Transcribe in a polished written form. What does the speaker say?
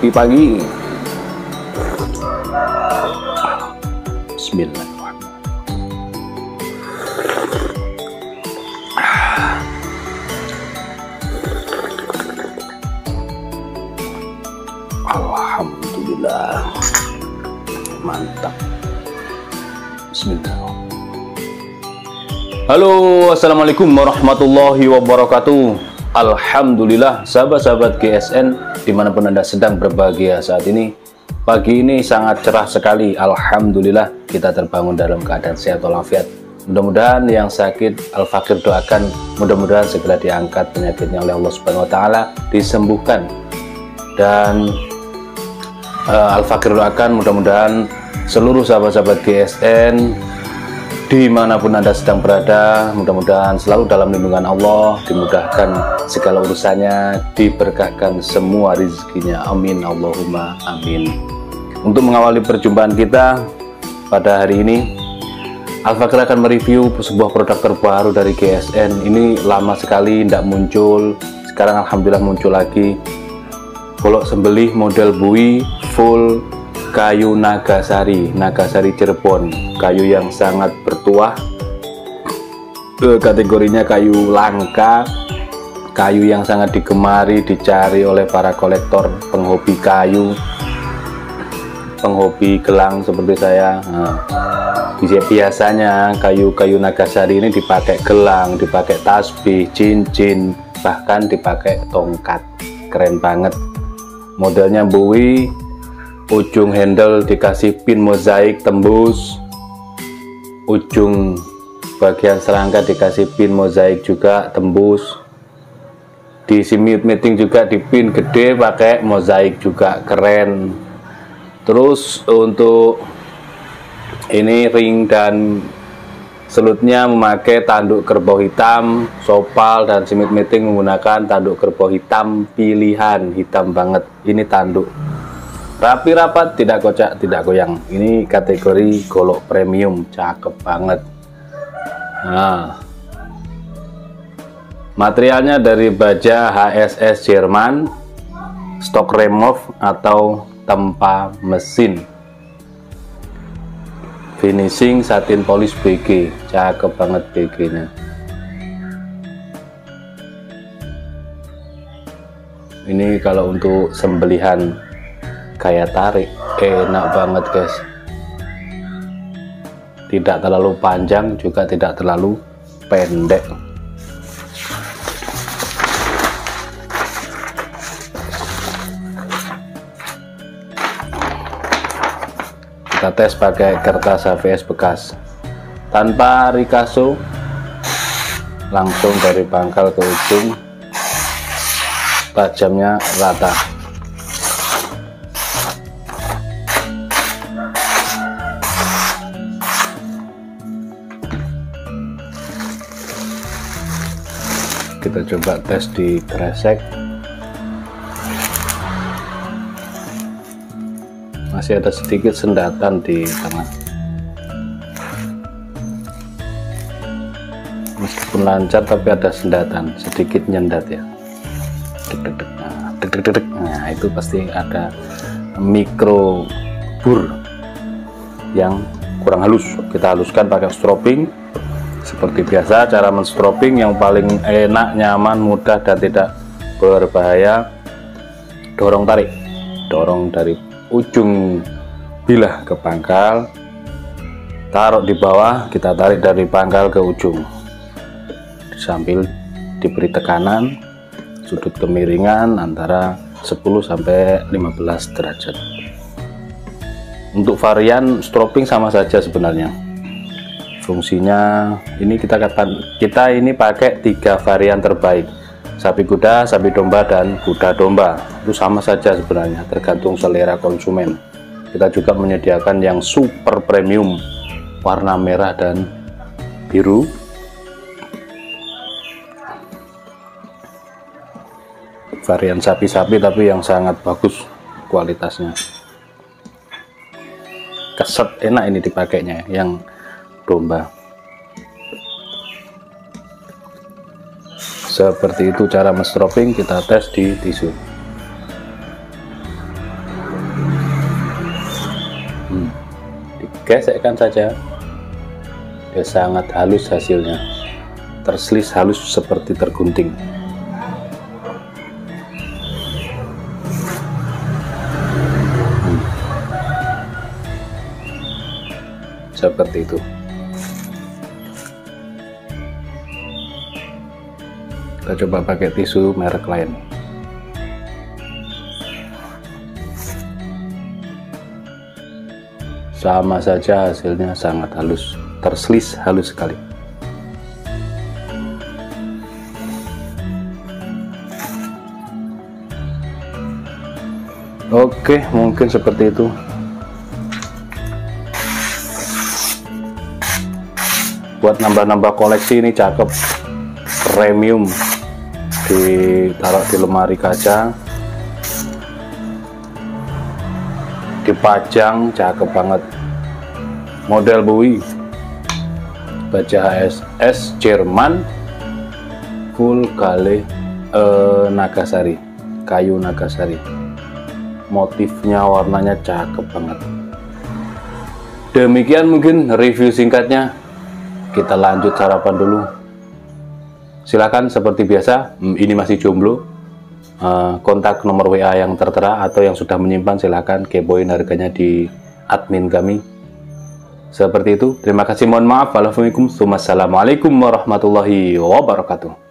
kopi pagi. Bismillahirrahmanirrahim. Alhamdulillah, mantap. Bismillahirrahmanirrahim. Halo, assalamualaikum warahmatullahi wabarakatuh. Alhamdulillah, sahabat-sahabat GSN dimanapun Anda sedang berbahagia saat ini. Pagi ini sangat cerah sekali. Alhamdulillah, kita terbangun dalam keadaan sehat walafiat. Mudah-mudahan yang sakit Al-Fakir doakan mudah-mudahan segera diangkat penyakitnya oleh Allah Subhanahu wa taala, disembuhkan. Dan Al-Fakir doakan mudah-mudahan seluruh sahabat-sahabat GSN dimanapun Anda sedang berada, mudah-mudahan selalu dalam lindungan Allah, dimudahkan segala urusannya, diberkahkan semua rezekinya, amin Allahumma amin. Untuk mengawali perjumpaan kita pada hari ini, Al-Fakir akan mereview sebuah produk terbaru dari GSN. Ini lama sekali tidak muncul, sekarang alhamdulillah muncul lagi. Golok sembelih model bui full kayu Nagasari Cirebon, kayu yang sangat bertuah, kategorinya kayu langka, kayu yang sangat digemari, dicari oleh para kolektor, penghobi kayu, penghobi gelang seperti saya. Biasanya kayu-kayu Nagasari ini dipakai gelang, dipakai tasbih, cincin, bahkan dipakai tongkat. Keren banget. Modelnya bui, ujung handle dikasih pin mozaik tembus, ujung bagian serangka dikasih pin mozaik juga tembus, di mating juga di pin gede pakai mozaik juga, keren. Terus untuk ini ring dan selutnya memakai tanduk kerbau hitam, sopal dan mating menggunakan tanduk kerbau hitam pilihan, hitam banget. Ini tanduk rapi rapat, tidak kocak, tidak goyang. Ini kategori golok premium, cakep banget. Nah, materialnya dari baja HSS Jerman, stok remove atau tempa mesin, finishing satin polis BG, cakep banget BG nya. Ini kalau untuk sembelihan kayak tarik, enak banget guys, tidak terlalu panjang juga tidak terlalu pendek. Kita tes pakai kertas HVS bekas tanpa rikaso, langsung dari pangkal ke ujung, tajamnya rata. Kita coba tes di kresek, masih ada sedikit sendatan di tengah, meskipun lancar tapi ada sendatan sedikit, nyendat ya. Nah itu pasti ada mikro bur yang kurang halus. Kita haluskan pakai strobing. Seperti biasa, cara menstroping yang paling enak, nyaman, mudah, dan tidak berbahaya, dorong tarik, dorong dari ujung bilah ke pangkal, taruh di bawah, kita tarik dari pangkal ke ujung sambil diberi tekanan sudut kemiringan antara 10-15 derajat. Untuk varian stroping sama saja sebenarnya. Fungsinya ini kita ini pakai 3 varian terbaik, sapi kuda, sapi domba, dan kuda domba. Itu sama saja sebenarnya, tergantung selera konsumen. Kita juga menyediakan yang super premium warna merah dan biru. Varian sapi-sapi tapi yang sangat bagus kualitasnya. Keset, enak ini dipakainya yang domba. Seperti itu cara menstroping. Kita tes di tisu. gesekkan saja, dia sangat halus hasilnya, terselis halus seperti tergunting. Seperti itu. Kita coba pakai tisu merek lain. Sama saja hasilnya sangat halus, terselis halus sekali. Oke, mungkin seperti itu. Buat nambah-nambah koleksi ini cakep, premium, ditaruh di lemari kaca, dipajang, cakep banget. Model buoy baja HSS Jerman, full gale Nagasari, kayu Nagasari. Motifnya, warnanya cakep banget. Demikian mungkin review singkatnya. Kita lanjut sarapan dulu. Silakan seperti biasa, ini masih jomblo. Kontak nomor WA yang tertera atau yang sudah menyimpan silakan kepoin harganya di admin kami. Seperti itu. Terima kasih, mohon maaf. Wassalamualaikum warahmatullahi wabarakatuh.